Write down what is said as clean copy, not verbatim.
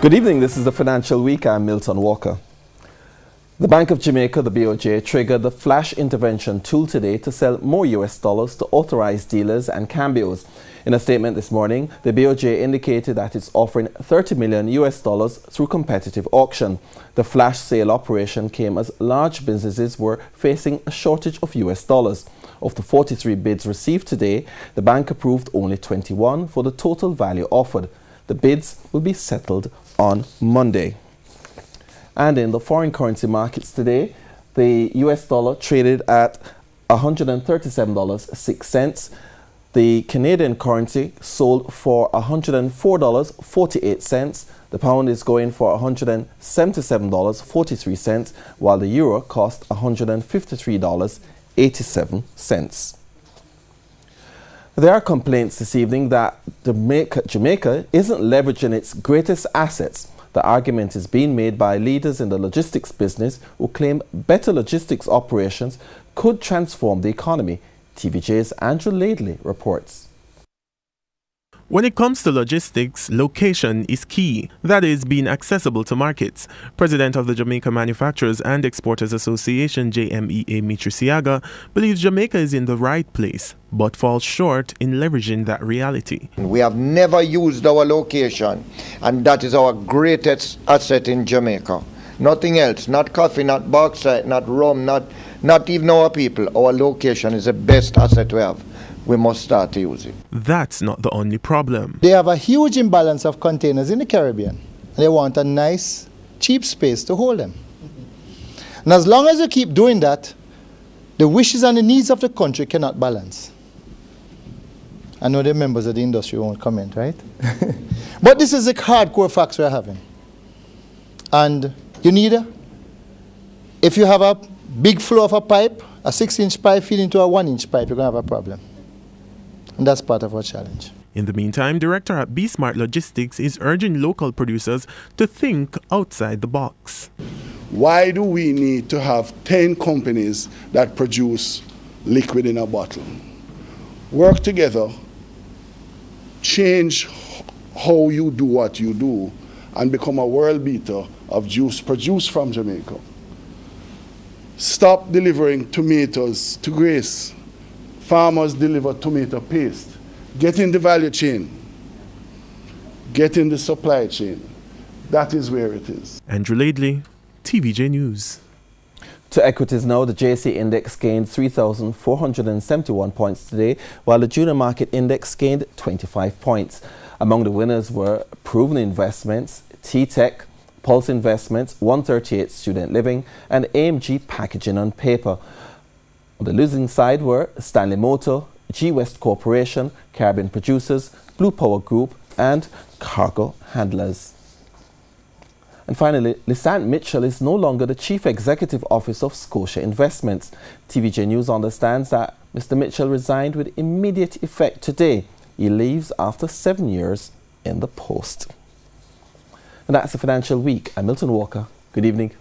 Good evening, this is the Financial Week. I'm Milton Walker. The Bank of Jamaica, the BOJ, triggered the flash intervention tool today to sell more US dollars to authorized dealers and cambios. In a statement this morning, the BOJ indicated that it's offering $30 million US dollars through competitive auction. The flash sale operation came as large businesses were facing a shortage of US dollars. Of the 43 bids received today, the bank approved only 21 for the total value offered. The bids will be settled on Monday. And in the foreign currency markets today, the US dollar traded at $137.06. The Canadian currency sold for $104.48. The pound is going for $177.43, while the euro cost $153.87. There are complaints this evening that Jamaica isn't leveraging its greatest assets. The argument is being made by leaders in the logistics business who claim better logistics operations could transform the economy. TVJ's Andrew Laidley reports. When it comes to logistics, location is key. That is, being accessible to markets. President of the Jamaica Manufacturers and Exporters Association, JMEA Mitrisiaga, believes Jamaica is in the right place, but falls short in leveraging that reality. We have never used our location, and that is our greatest asset in Jamaica. Nothing else, not coffee, not bauxite, not rum, not even our people. Our location is the best asset we have. We must start to use it. That's not the only problem. They have a huge imbalance of containers in the Caribbean. And they want a nice, cheap space to hold them. And as long as you keep doing that, the wishes and the needs of the country cannot balance. I know the members of the industry won't comment, right? But this is the hardcore facts we're having. And you need if you have a big flow of a pipe, a 6-inch pipe feeding into a 1-inch pipe, you're going to have a problem. And that's part of our challenge. In the meantime, Director at Be Smart Logistics is urging local producers to think outside the box. Why do we need to have 10 companies that produce liquid in a bottle? Work together, change how you do what you do, and become a world beater of juice produced from Jamaica. Stop delivering tomatoes to Grace. Farmers deliver tomato paste. Get in the value chain. Get in the supply chain. That is where it is. Andrew Laidley, TVJ News. To equities now, the JC index gained 3,471 points today, while the junior market index gained 25 points. Among the winners were Proven Investments, T-Tech, Pulse Investments, 138 Student Living, and AMG Packaging on Paper. On the losing side were Stanley Motor, G West Corporation, Caribbean Producers, Blue Power Group, and Cargo Handlers. And finally, Lysant Mitchell is no longer the Chief Executive Officer of Scotia Investments. TVJ News understands that Mr. Mitchell resigned with immediate effect today. He leaves after 7 years in the post. And that's the Financial Week. I'm Milton Walker. Good evening.